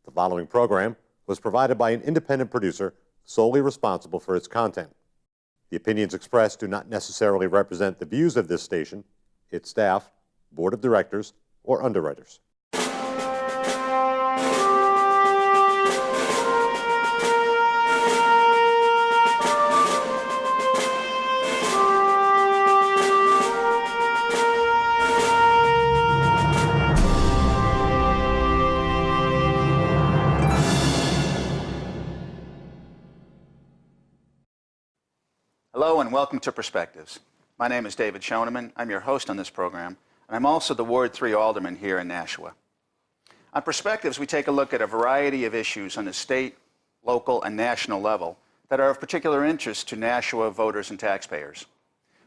The following program was provided by an independent producer solely responsible for its content. The opinions expressed do not necessarily represent the views of this station, its staff, board of directors, or underwriters. Hello and welcome to Perspectives. My name is David Schoeneman. I'm your host on this program, and I'm also the Ward 3 Alderman here in Nashua. On Perspectives, we take a look at a variety of issues on the state, local, and national level that are of particular interest to Nashua voters and taxpayers.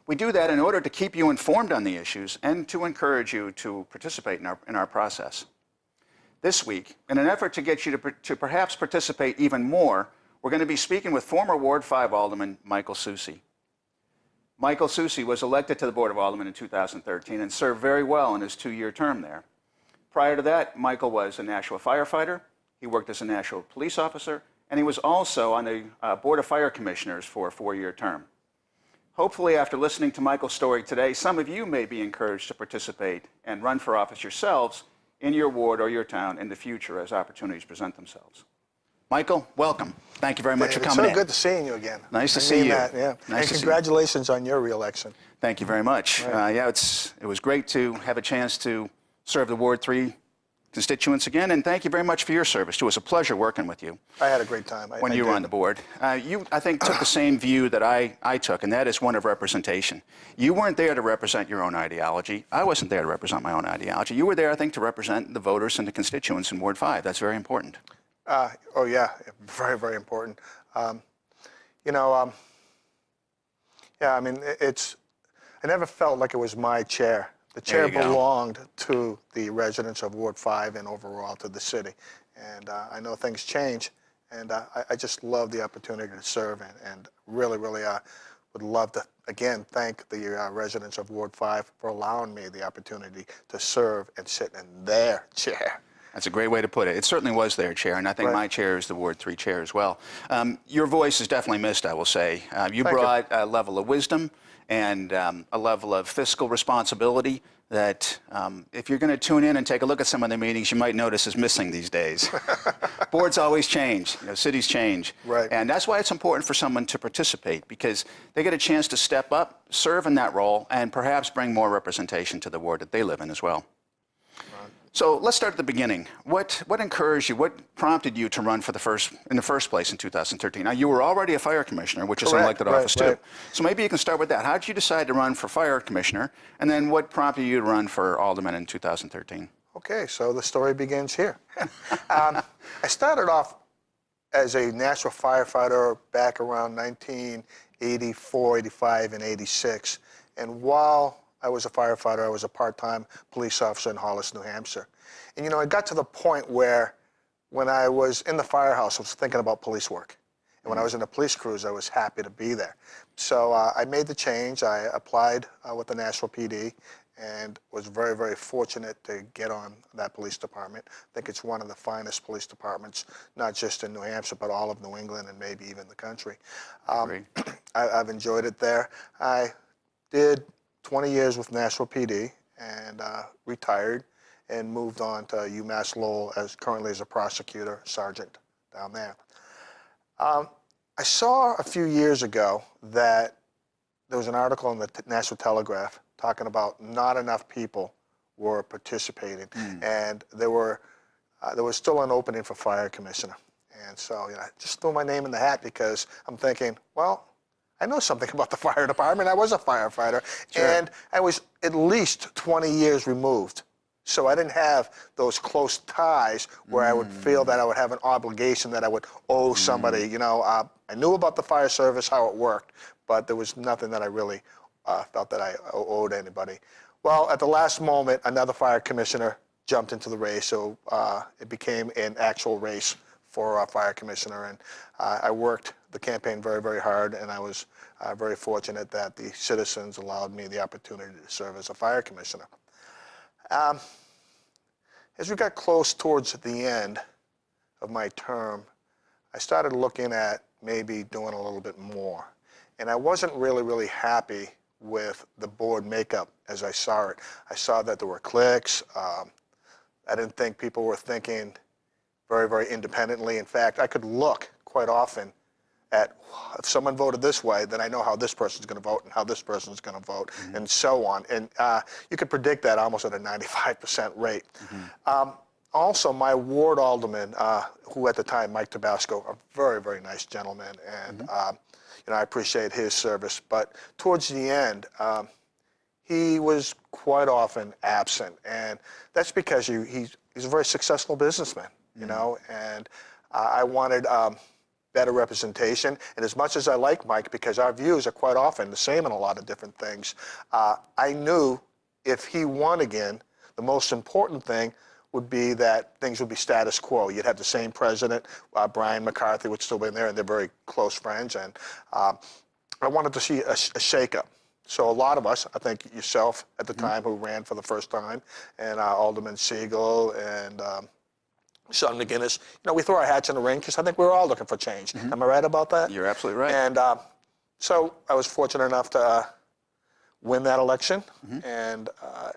We do that in order to keep you informed on the issues and to encourage you to participate in our process. This week, in an effort to get you to perhaps participate even more, we're going to be speaking with former Ward 5 Alderman Michael Soucy. Michael Soucy was elected to the Board of Aldermen in 2013 and served very well in his two-year term there. Prior to that, Michael was a Nashua firefighter, he worked as a Nashua police officer, and he was also on the Board of Fire Commissioners for a four-year term. Hopefully, after listening to Michael's story today, some of you may be encouraged to participate and run for office yourselves in your ward or your town in the future as opportunities present themselves. Michael, welcome. Thank you very much for coming in. It's so good to seeing you again. Nice to see you. Yeah. Nice and congratulations on your re-election. Thank you very much. Right. It was great to have a chance to serve the Ward 3 constituents again, and thank you very much for your service. It was a pleasure working with you. I had a great time. When you were on the board. You, I think, took the same view that I took, and that is one of representation. You weren't there to represent your own ideology. I wasn't there to represent my own ideology. You were there, I think, to represent the voters and the constituents in Ward 5. That's very important. Oh yeah, very, very important. Yeah, I mean, I never felt like it was my chair. The chair belonged to the residents of Ward 5 and overall to the city. And I know things change, and I just love the opportunity to serve and really would love to, again, thank the residents of Ward 5 for allowing me the opportunity to serve and sit in their chair. That's a great way to put it. It certainly was their chair, and I think my chair is the Ward 3 chair as well. Your voice is definitely missed, I will say. You brought a level of wisdom and a level of fiscal responsibility that if you're going to tune in and take a look at some of the meetings, you might notice is missing these days. Boards always change, cities change. Right. And that's why it's important for someone to participate, because they get a chance to step up, serve in that role, and perhaps bring more representation to the ward that they live in as well. So let's start at the beginning. What encouraged you, what prompted you to run in the first place in 2013? Now, you were already a fire commissioner, which is an elected office too. So maybe you can start with that. How did you decide to run for fire commissioner? And then what prompted you to run for alderman in 2013? Okay, so the story begins here. I started off as a Nashua firefighter back around 1984, 85, and 86. And while I was a firefighter, I was a part-time police officer in Hollis, New Hampshire. And it got to the point where when I was in the firehouse, I was thinking about police work. And when I was in the police crews, I was happy to be there. So I made the change. I applied with the Nashville PD and was very, very fortunate to get on that police department. I think it's one of the finest police departments, not just in New Hampshire, but all of New England and maybe even the country. I've enjoyed it there. I did 20 years with Nashville PD and retired and moved on to UMass Lowell currently as a prosecutor sergeant down there. I saw a few years ago that there was an article in the Nashville Telegraph talking about not enough people were participating, and there was still an opening for fire commissioner. And so I just threw my name in the hat because I'm thinking, well, I know something about the fire department. I was a firefighter, and I was at least 20 years removed. So I didn't have those close ties where I would feel that I would have an obligation that I would owe somebody. I knew about the fire service, how it worked, but there was nothing that I really felt that I owed anybody. Well, at the last moment, another fire commissioner jumped into the race, so it became an actual race for fire commissioner, and I worked the campaign very, very hard, and I was very fortunate that the citizens allowed me the opportunity to serve as a fire commissioner. As we got close towards the end, of my term, I started looking at maybe doing a little bit more. And I wasn't really happy with the board makeup as I saw it. I saw that there were cliques. I didn't think people were thinking very independently. In fact, I could look quite often at if someone voted this way, then I know how this person's going to vote and how this person's going to vote, and so on. And you could predict that almost at a 95% rate. Also, my ward alderman, who at the time, Mike Tabasco, a very nice gentleman, and you know, I appreciate his service. But towards the end, he was quite often absent, and that's because he's a very successful businessman, you know, and I wanted better representation. And as much as I like Mike, because our views are quite often the same in a lot of different things, I knew if he won again, the most important thing would be that things would be status quo. You'd have the same president, Brian McCarthy would still be in there, and they're very close friends, and I wanted to see a shakeup. So a lot of us, I think yourself at the time, who ran for the first time, and Alderman Siegel and Sean McGinnis, you know, we threw our hats in the ring because I think we were all looking for change. Am I right about that? You're absolutely right. And so I was fortunate enough to win that election, and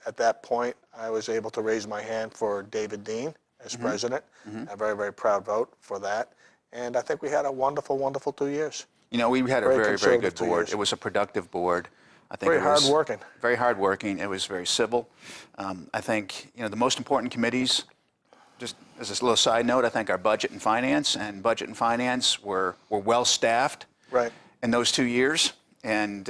at that point, I was able to raise my hand for David Dean as president. A very proud vote for that. And I think we had a wonderful 2 years. You know, we had a very good 2 board. years. It was a productive board. I think Very hardworking. Very hardworking. It was very civil. I think, you know, the most important committees, just as a little side note, I think our budget and finance were well staffed in those 2 years. And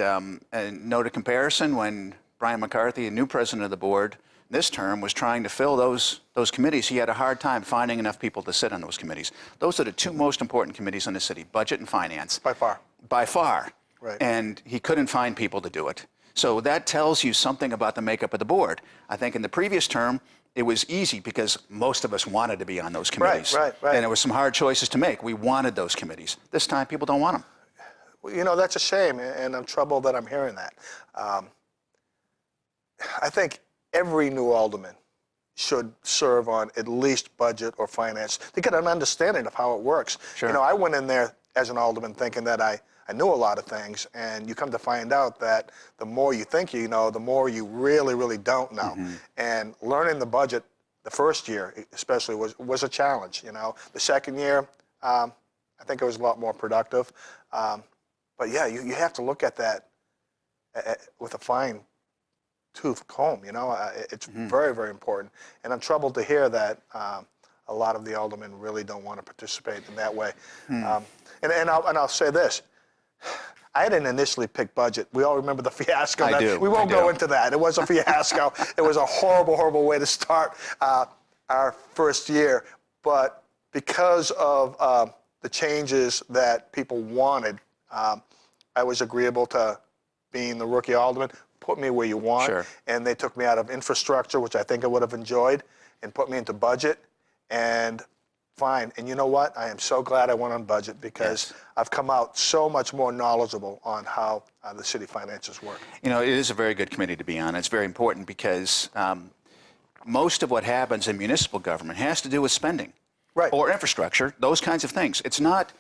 note of comparison, when Brian McCarthy, a new president of the board this term, was trying to fill those committees, he had a hard time finding enough people to sit on those committees. Those are the two most important committees in the city, budget and finance. By far. By far. Right. And he couldn't find people to do it. So that tells you something about the makeup of the board. I think in the previous term, it was easy because most of us wanted to be on those committees. Right. And there were some hard choices to make. We wanted those committees. This time, people don't want them. Well, you know, that's a shame, and I'm troubled that I'm hearing that. I think every new alderman should serve on at least budget or finance to get an understanding of how it works. Sure. You know, I went in there as an alderman thinking that I knew a lot of things, and you come to find out that the more you think you know, the more you really don't know. And learning the budget the first year especially was a challenge, you know. The second year, I think it was a lot more productive. But yeah, you have to look at that with a fine tooth comb, you know. It's very important. And I'm troubled to hear that a lot of the aldermen really don't want to participate in that way. And I'll say this. I didn't initially pick budget. We all remember the fiasco. I do. We won't go into that. It was a fiasco. It was a horrible way to start our first year. But because of the changes that people wanted, I was agreeable to being the rookie alderman. Put me where you want. Sure. And they took me out of infrastructure, which I think I would have enjoyed, and put me into budget. And fine. And you know what? I am so glad I went on budget because I've come out so much more knowledgeable on how the city finances work. You know, it is a very good committee to be on. It's very important because most of what happens in municipal government has to do with spending. Right. Or infrastructure, those kinds of things. It's not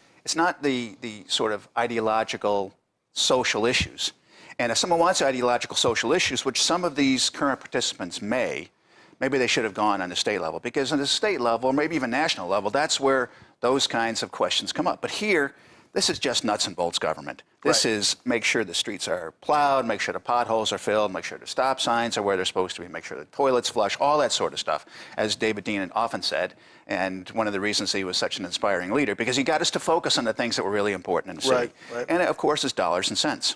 the sort of ideological social issues. And if someone wants ideological social issues, which some of these current participants maybe they should have gone on the state level, because on the state level, or maybe even national level, that's where those kinds of questions come up. But here, this is just nuts and bolts government. This is make sure the streets are plowed, make sure the potholes are filled, make sure the stop signs are where they're supposed to be, make sure the toilets flush, all that sort of stuff, as David Dean often said. And one of the reasons he was such an inspiring leader, because he got us to focus on the things that were really important in the city. Right. And of course, it's dollars and cents.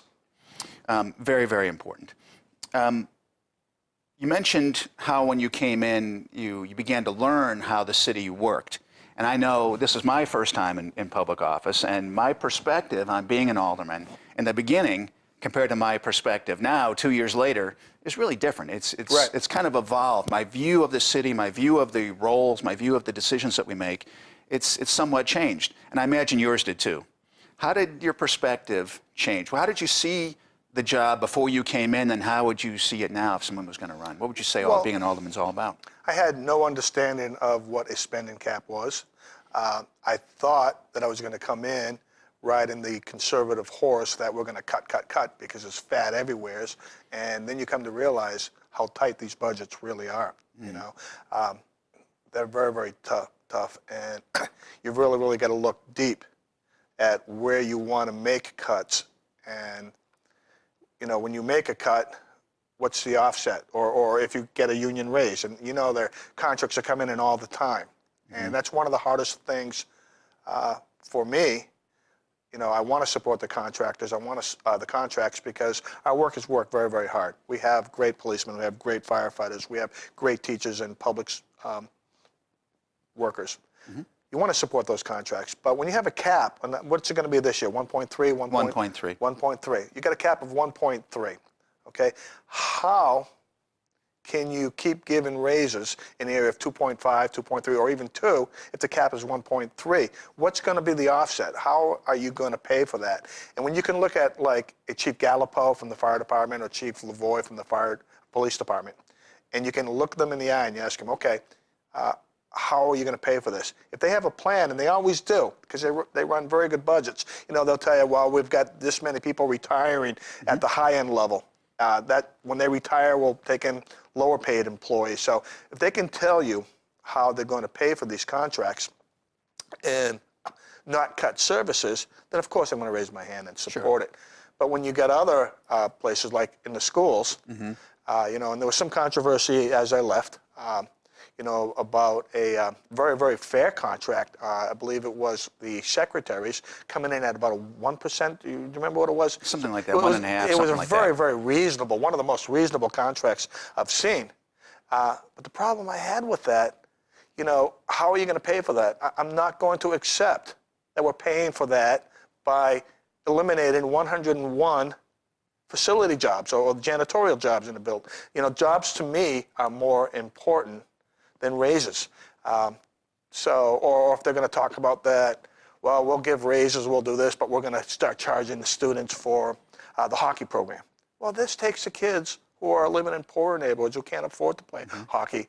Very important. You mentioned how when you came in, you began to learn how the city worked. And I know this is my first time in public office, and my perspective on being an alderman in the beginning compared to my perspective now, 2 years later, is really different. It's kind of evolved. My view of the city, my view of the roles, my view of the decisions that we make, it's somewhat changed. And I imagine yours did too. How did your perspective change? How did you see the job before you came in, and how would you see it now if someone was going to run? What would you say Well, being an alderman's all about? I had no understanding of what a spending cap was. I thought that I was going to come in riding the conservative horse that we're going to cut because there's fat everywhere, and then you come to realize how tight these budgets really are. You know, they're very, very tough, and you've really got to look deep at where you want to make cuts. And you know, when you make a cut, what's the offset? Or if you get a union raise, and you know their contracts are coming in all the time, and that's one of the hardest things for me. You know, I want to support the contractors. I want the contracts because our workers work very, very hard. We have great policemen. We have great firefighters. We have great teachers and public workers. You want to support those contracts. But when you have a cap, and what's it going to be this year? 1.3? 1.3. 1.3. You got a cap of 1.3. Okay? How can you keep giving raises in the area of 2.5, 2.3, or even 2 if the cap is 1.3? What's going to be the offset? How are you going to pay for that? And when you can look at like a Chief Gallipo from the fire department or Chief Lavoy from the police department, and you can look them in the eye and you ask them, okay, how are you going to pay for this? If they have a plan, and they always do, because they run very good budgets, you know, they'll tell you, well, we've got this many people retiring at the high-end level. That when they retire, we'll take in lower paid employees. So if they can tell you how they're going to pay for these contracts and not cut services, then of course I'm going to raise my hand and support it. But when you get other places like in the schools, you know, and there was some controversy as I left, you know, about a very, very fair contract. I believe it was the secretaries coming in at about a 1%. Do you remember what it was? Something like that, 1.5%. It was a very, very reasonable, one of the most reasonable contracts I've seen. But the problem I had with that, you know, how are you going to pay for that? I'm not going to accept that we're paying for that by eliminating 101 facility jobs or janitorial jobs in the building. You know, jobs to me are more important than raises. Or if they're going to talk about that, well, we'll give raises, we'll do this, but we're going to start charging the students for the hockey program. Well, this takes the kids who are living in poorer neighborhoods who can't afford to play hockey,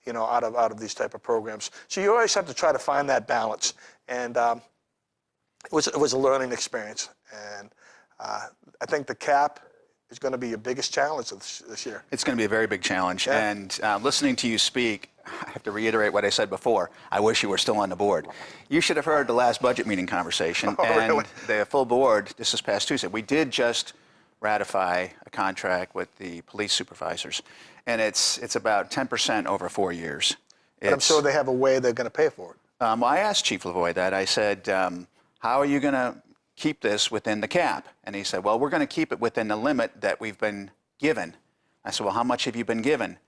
you know, out of these type of programs. So you always have to try to find that balance. And it was a learning experience. And I think the cap is going to be your biggest challenge this year. It's going to be a very big challenge. Yeah. And listening to you speak, I have to reiterate what I said before. I wish you were still on the board. You should have heard the last budget meeting conversation. And really? The full board, this past Tuesday, we did just ratify a contract with the police supervisors. And it's about 10% over 4 years. But I'm sure they have a way they're going to pay for it. Well, I asked Chief Lavoy that. I said, how are you going to keep this within the cap? And he said, well, we're going to keep it within the limit that we've been given. I said, well, how much have you been given?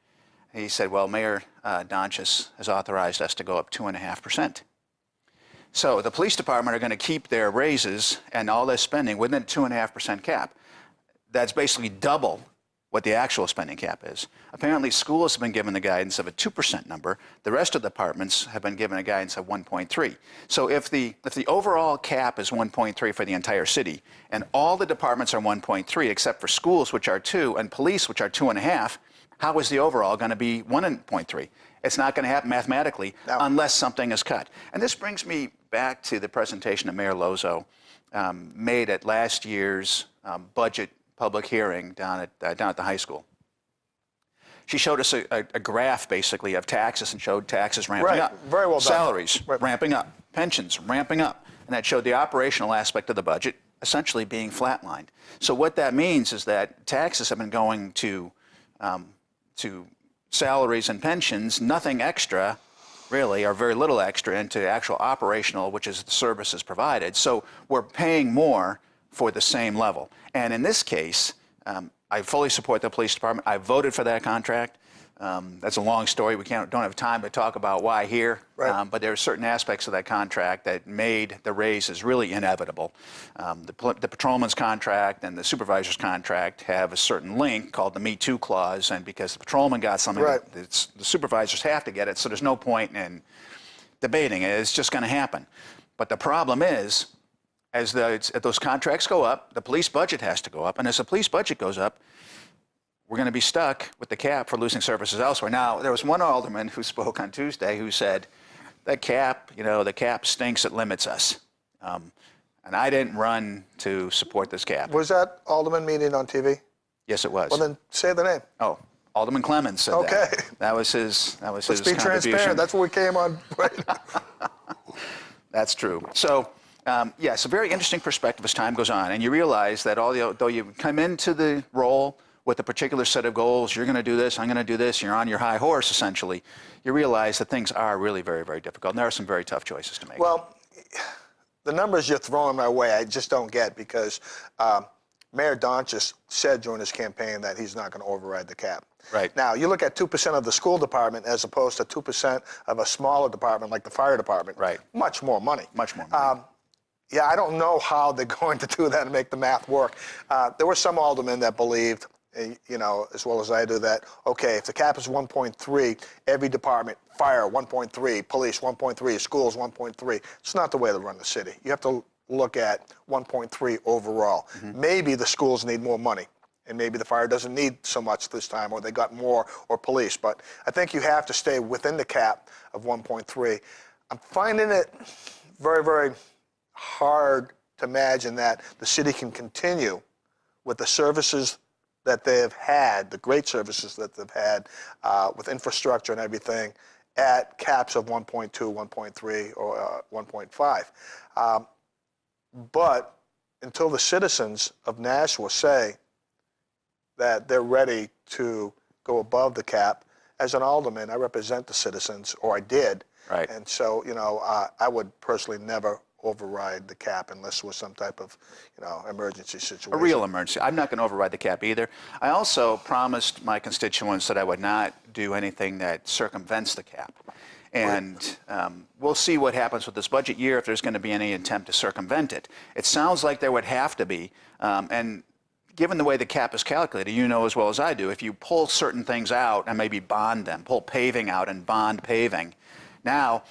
And he said, well, Mayor Donchis has authorized us to go up 2.5%. So the police department are going to keep their raises and all their spending within the 2.5% cap. That's basically double what the actual spending cap is. Apparently, schools have been given the guidance of a 2% number. The rest of the departments have been given a guidance of 1.3. So if the overall cap is 1.3 for the entire city, and all the departments are 1.3 except for schools, which are 2, and police, which are 2.5, how is the overall going to be 1.3? It's not going to happen mathematically unless something is cut. And this brings me back to the presentation that Mayor Lozo made at last year's budget public hearing down at the high school. She showed us a graph, basically, of taxes and showed taxes ramping up. Very well done. Salaries ramping up. Pensions ramping up. And that showed the operational aspect of the budget essentially being flatlined. So what that means is that taxes have been going to salaries and pensions, nothing extra, really, or very little extra into actual operational, which is the services provided. So we're paying more for the same level. And in this case, I fully support the police department. I voted for that contract. That's a long story. We don't have time to talk about why here. Right. But there are certain aspects of that contract that made the raises really inevitable. The patrolman's contract and the supervisor's contract have a certain link called the Me Too clause, and because the patrolman got something, the supervisors have to get it, so there's no point in debating it. It's just going to happen. But the problem is, as those contracts go up, the police budget has to go up. And as the police budget goes up, we're going to be stuck with the cap for losing services elsewhere. Now, there was one alderman who spoke on Tuesday who said, that cap, the cap stinks, it limits us. And I didn't run to support this cap. Was that Alderman meeting on TV? Yes, it was. Well, then say the name. Oh, Alderman Clemens said okay. that. That was his Let's his be transparent. That's what we came on. Right? That's true. So, yes, a very interesting perspective as time goes on. And you realize that although you come into the role with a particular set of goals, you're going to do this, I'm going to do this, you're on your high horse, essentially, you realize that things are really very, very difficult. And there are some very tough choices to make. Well, the numbers you're throwing my way, I just don't get, because Mayor Donchis said during his campaign that he's not going to override the cap. Right. Now, you look at 2% of the school department as opposed to 2% of a smaller department like the fire department. Right. Much more money. Much more money. Yeah, I don't know how they're going to do that and make the math work. There were some aldermen that believed, as well as I do, that, okay, if the cap is 1.3, every department, fire 1.3, police 1.3, schools 1.3. It's not the way to run the city. You have to look at 1.3 overall. Mm-hmm. Maybe the schools need more money, and maybe the fire doesn't need so much this time, or they got more, or police. But I think you have to stay within the cap of 1.3. I'm finding it very, very hard to imagine that the city can continue with the services that they've had, the great services that they've had with infrastructure and everything, at caps of 1.2, 1.3, or 1.5. But until the citizens of Nashua say that they're ready to go above the cap, as an alderman, I represent the citizens, or I did. Right. And so, I would personally never override the cap unless it was some type of, emergency situation. A real emergency. I'm not going to override the cap either. I also promised my constituents that I would not do anything that circumvents the cap. And we'll see what happens with this budget year, if there's going to be any attempt to circumvent it. It sounds like there would have to be. And given the way the cap is calculated, you know as well as I do, if you pull certain things out and maybe bond them, pull paving out and bond paving, now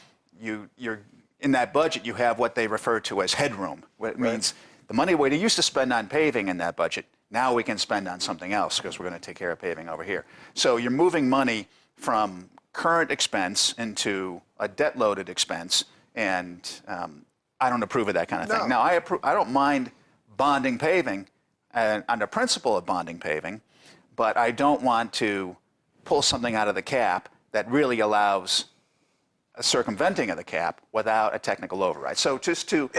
you're in that budget, you have what they refer to as headroom. It means the money we used to spend on paving in that budget, now we can spend on something else because we're going to take care of paving over here. So you're moving money from current expense into a debt-loaded expense, and I don't approve of that kind of thing. Now, I don't mind bonding paving on the principle of bonding paving, but I don't want to pull something out of the cap that really allows a circumventing of the cap without a technical override. So just to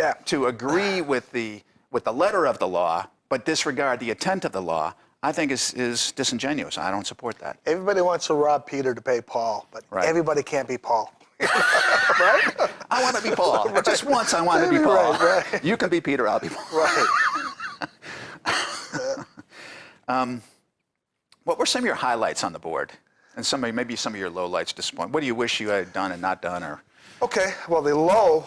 agree with the letter of the law, but disregard the intent of the law, I think is disingenuous. I don't support that. Everybody wants to rob Peter to pay Paul, but everybody can't be Paul. Right? I want to be Paul. Right. Just once I want to be Paul. Right. You can be Peter, I'll be Paul. Right. What were some of your highlights on the board? And maybe some of your lowlights disappoint. What do you wish you had done and not done? Or Okay, well, the low,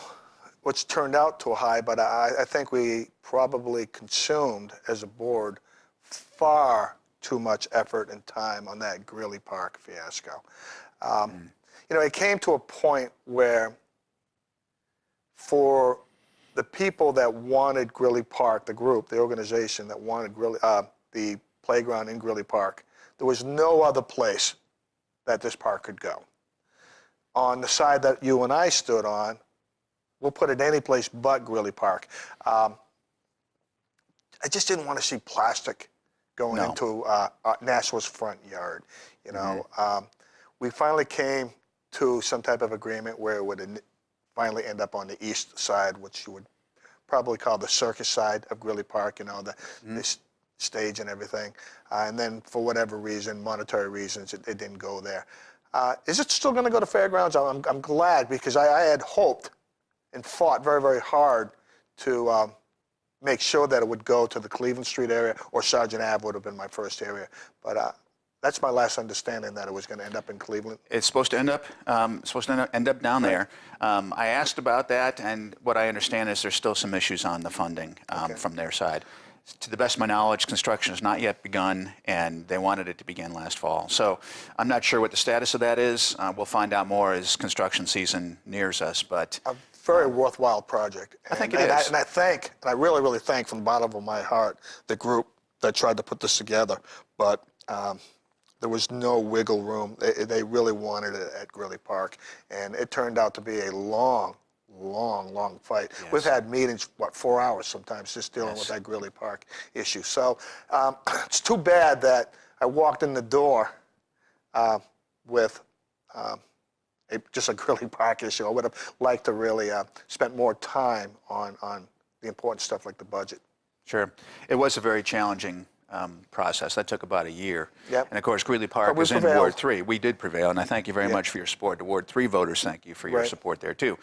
which turned out to a high, but I think we probably consumed, as a board, far too much effort and time on that Greeley Park fiasco. It came to a point where, for the people that wanted Greeley Park, the group, the organization that wanted the playground in Greeley Park, there was no other place that this park could go. On the side that you and I stood on, we'll put it any place but Greeley Park. I just didn't want to see plastic going into Nashua's front yard. We finally came to some type of agreement where it would finally end up on the east side, which you would probably call the circus side of Greeley Park, the stage and everything. And then for whatever reason, monetary reasons, it didn't go there. Is it still going to go to Fairgrounds? I'm glad, because I had hoped and fought very, very hard to make sure that it would go to the Cleveland Street area, or Sergeant Ave would have been my first area. But that's my last understanding, that it was going to end up in Cleveland. It's supposed to end up down there. I asked about that, and what I understand is there's still some issues on the funding from their side. To the best of my knowledge, construction has not yet begun, and they wanted it to begin last fall. So I'm not sure what the status of that is. We'll find out more as construction season nears us. But very worthwhile project. I think and it is. I really, really thank from the bottom of my heart the group that tried to put this together. But there was no wiggle room. They really wanted it at Greeley Park, and it turned out to be a long fight. Yes. We've had meetings, 4 hours sometimes, just dealing Yes. with that Greeley Park issue. So it's too bad that I walked in the door with just a Greeley Park issue. I would have liked to really spent more time on the important stuff like the budget. Sure. It was a very challenging process. That took about a year. Yep. And of course, Greeley Park But we was in prevailed. Ward 3. We did prevail, and I thank you very Yep. much for your support. The Ward 3 voters, thank you for your Right. support there, too.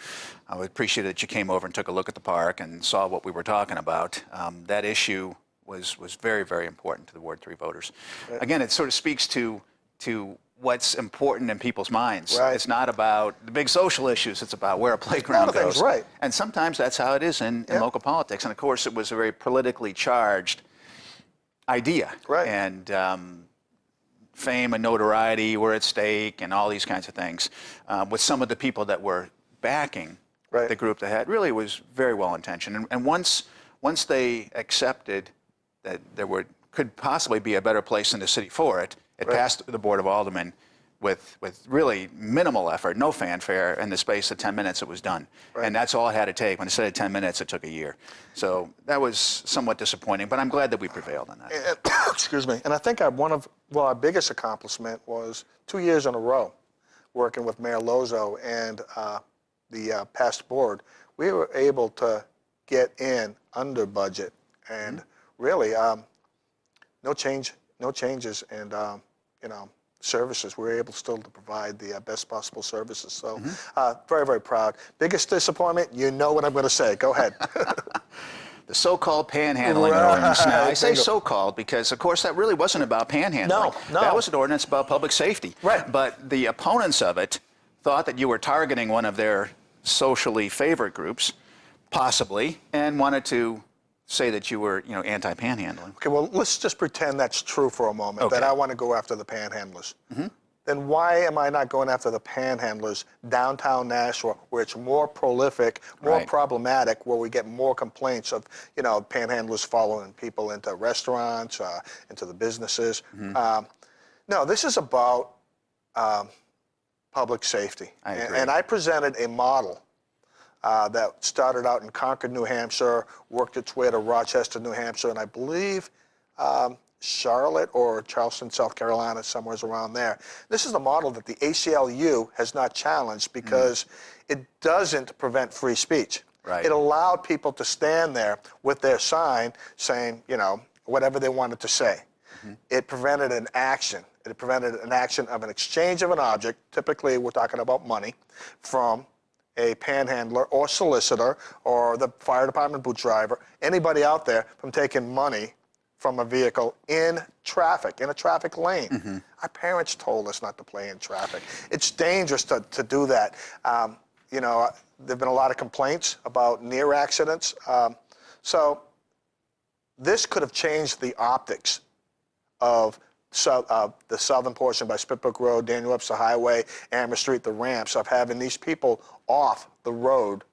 I would appreciate that you came over and took a look at the park and saw what we were talking about. That issue was very, very important to the Ward 3 voters. Right. Again, it sort of speaks to what's important in people's minds. Right. It's not about the big social issues. It's about where a playground of things, goes. right. And sometimes that's how it is in Yeah. local politics. And of course, it was a very politically charged idea. Right. And fame and notoriety were at stake and all these kinds of things. With some of the people that were backing Right. the group that had really was very well intentioned. And once they accepted that there could possibly be a better place in the city for it, it Right. passed the Board of Aldermen with really minimal effort, no fanfare. In the space of 10 minutes, it was done. Right. And that's all it had to take. When it said 10 minutes, it took a year. So that was somewhat disappointing, but I'm glad that we prevailed on that. Excuse me. And I think our biggest accomplishment was 2 years in a row working with Mayor Lozo and the past board. We were able to get in under budget and really no changes and services. We were able still to provide the best possible services. So very, very proud. Biggest disappointment, you know what I'm going to say. Go ahead. The so-called panhandling Right. ordinance. Now, I say Bingo. so-called because, of course, that really wasn't about panhandling. No. That was an ordinance about public safety. Right. But the opponents of it thought that you were targeting one of their socially favored groups, possibly, and wanted to say that you were, anti-panhandling. Okay, well, let's just pretend that's true for a moment, that Okay. I want to go after the panhandlers. Then why am I not going after the panhandlers downtown Nashua, where it's more prolific, more Right. problematic, where we get more complaints of, panhandlers following people into restaurants, into the businesses? No, this is about public safety. I agree. And I presented a model that started out in Concord, New Hampshire, worked its way to Rochester, New Hampshire, and I believe Charlotte or Charleston, South Carolina, somewhere around there. This is the model that the ACLU has not challenged because it doesn't prevent free speech. Right. It allowed people to stand there with their sign saying, whatever they wanted to say. It prevented an action. It prevented an action of an exchange of an object, typically we're talking about money, from a panhandler or solicitor or the fire department boot driver, anybody out there from taking money from a vehicle in traffic, in a traffic lane. Our parents told us not to play in traffic. It's dangerous to do that. There've been a lot of complaints about near accidents. So this could have changed the optics of the southern portion by Spitbrook Road, Daniel Webster Highway, Amherst Street, the ramps, of having these people off the road.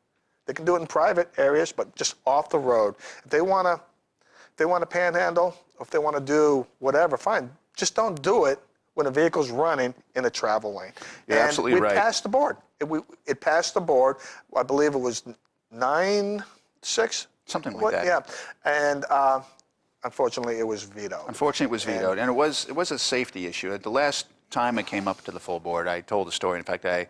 They can do it in private areas, but just off the road. If they want to panhandle, or if they want to do whatever, fine. Just don't do it when a vehicle's running in a travel lane. You're absolutely right. We passed the board. It passed the board. I believe it was 9-6. Something like that. Yeah, and unfortunately, it was vetoed. Unfortunately, it was vetoed, and it was a safety issue. The last time it came up to the full board, I told the story. In fact, I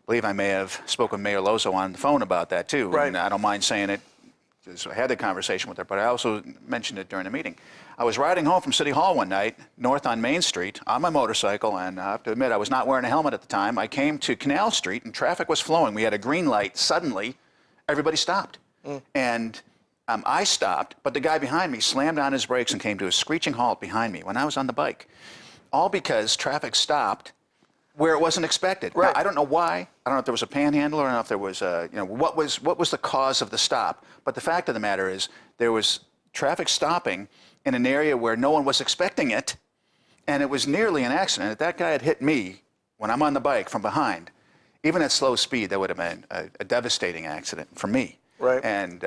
believe I may have spoken with Mayor Lozo on the phone about that too. Right. And I don't mind saying it, because I had the conversation with her, but I also mentioned it during the meeting. I was riding home from City Hall one night, north on Main Street, on my motorcycle, and I have to admit, I was not wearing a helmet at the time. I came to Canal Street, and traffic was flowing. We had a green light. Suddenly, everybody stopped. And I stopped, but the guy behind me slammed on his brakes and came to a screeching halt behind me when I was on the bike. All because traffic stopped where it wasn't expected. Right. Now, I don't know why. I don't know if there was a panhandler. I don't know if there was what was the cause of the stop. But the fact of the matter is there was traffic stopping in an area where no one was expecting it, and it was nearly an accident. If that guy had hit me when I'm on the bike from behind, even at slow speed, that would have been a devastating accident for me. Right. And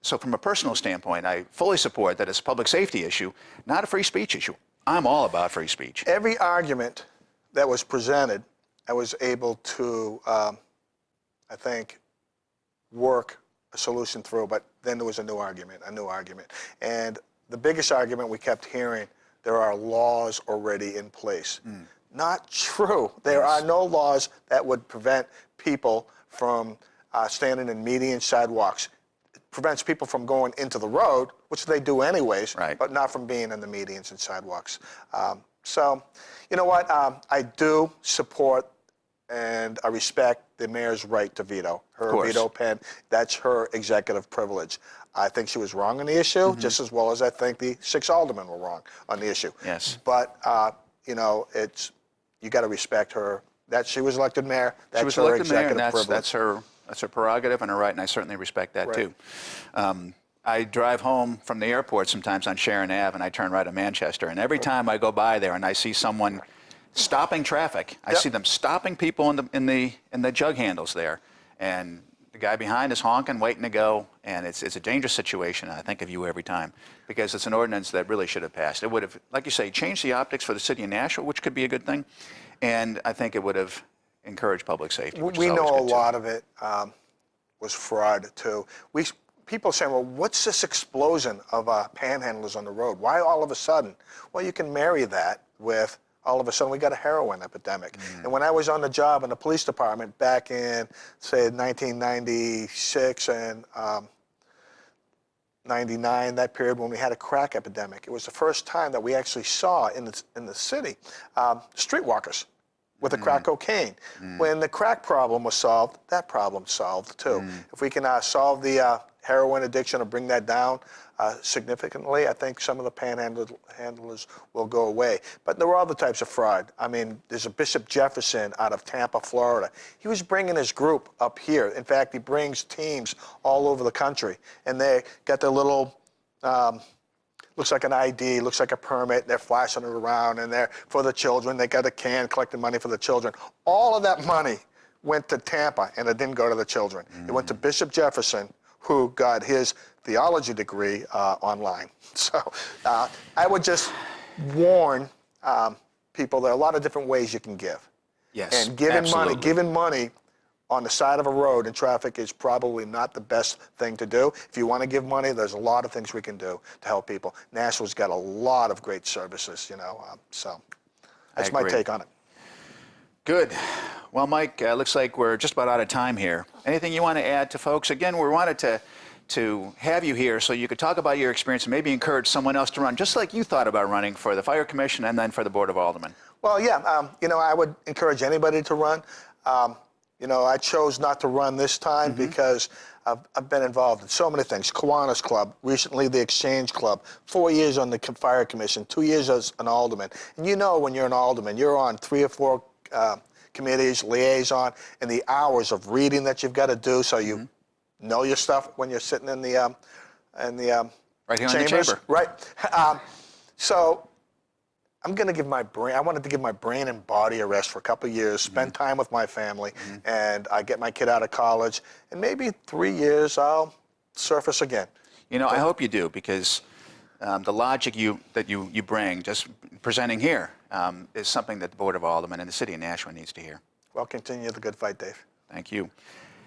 so from a personal standpoint, I fully support that it's a public safety issue, not a free speech issue. I'm all about free speech. Every argument that was presented, I was able to, I think, work a solution through, but then there was a new argument. And the biggest argument we kept hearing, there are laws already in place. Not true. There are no laws that would prevent people from standing in median sidewalks. It prevents people from going into the road, which they do anyways, Right. but not from being in the medians and sidewalks. So, you know what? I do support and I respect the mayor's right to veto. Her veto pen, that's her executive privilege. I think she was wrong on the issue, just as well as I think the 6 aldermen were wrong on the issue. Yes. But, you know, you got to respect her. That she was elected mayor, that's She was her elected mayor, executive and privilege. that's her prerogative and her right, and I certainly respect that Right. too. I drive home from the airport sometimes on Sharon Ave, and I turn right at Manchester, and every time I go by there and I see someone stopping traffic, I see them stopping people in the jug handles there, and the guy behind is honking, waiting to go, and it's a dangerous situation. And I think of you every time because it's an ordinance that really should have passed. It would have, like you say, changed the optics for the city of Nashville, which could be a good thing, and I think it would have encouraged public safety. Which We is always know a good too. lot of it was fraud too. People say, well, what's this explosion of panhandlers on the road? Why all of a sudden? Well, you can marry that with all of a sudden we got a heroin epidemic. And when I was on the job in the police department back in, say, 1996 and 99, that period when we had a crack epidemic, it was the first time that we actually saw in the city streetwalkers with the crack cocaine. When the crack problem was solved, that problem solved too. If we can solve the heroin addiction or bring that down significantly, I think some of the panhandlers will go away. But there were other types of fraud. I mean, there's a Bishop Jefferson out of Tampa, Florida. He was bringing his group up here. In fact, he brings teams all over the country, and they got their little looks like an ID, looks like a permit, they're flashing it around, and they're for the children, they got a can collecting money for the children. All of that money went to Tampa, and it didn't go to the children. It went to Bishop Jefferson, who got his theology degree online. So I would just warn people there are a lot of different ways you can give. Yes, And giving absolutely. money on the side of a road in traffic is probably not the best thing to do. If you want to give money, there's a lot of things we can do to help people. Nashville's got a lot of great services, you know, so that's my take on it. Good. Well, Mike, looks like we're just about out of time here. Anything you want to add to folks? Again, we wanted to have you here so you could talk about your experience and maybe encourage someone else to run, just like you thought about running for the Fire Commission and then for the Board of Aldermen. Well, yeah, you know, I would encourage anybody to run. You know, I chose not to run this time because I've been involved in so many things. Kiwanis Club, recently the Exchange Club, 4 years on the Fire Commission, 2 years as an alderman. And you know when you're an alderman, you're on 3 or 4 committees, liaison, and the hours of reading that you've got to do so you know your stuff when you're sitting in the Right here chambers. in the chamber. Right. So I'm going to give my brain, I wanted to give my brain and body a rest for a couple of years, spend time with my family, and I get my kid out of college, and maybe 3 years I'll surface again. You know, I hope you do, because the logic that you bring, just presenting here, is something that the Board of Aldermen and the City of Nashua needs to hear. Well, continue the good fight, Dave. Thank you.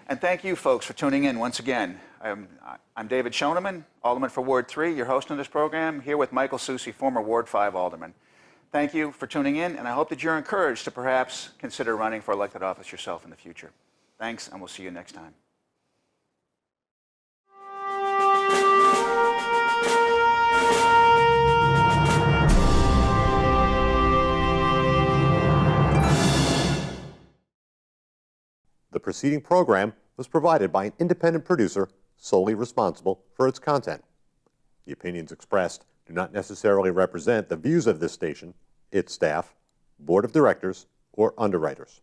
And thank you, folks, for tuning in once again. I'm David Schoeneman, Alderman for Ward 3, your host on this program, here with Michael Soucy, former Ward 5 Alderman. Thank you for tuning in, and I hope that you're encouraged to perhaps consider running for elected office yourself in the future. Thanks, and we'll see you next time. The preceding program was provided by an independent producer solely responsible for its content. The opinions expressed do not necessarily represent the views of this station, its staff, board of directors, or underwriters.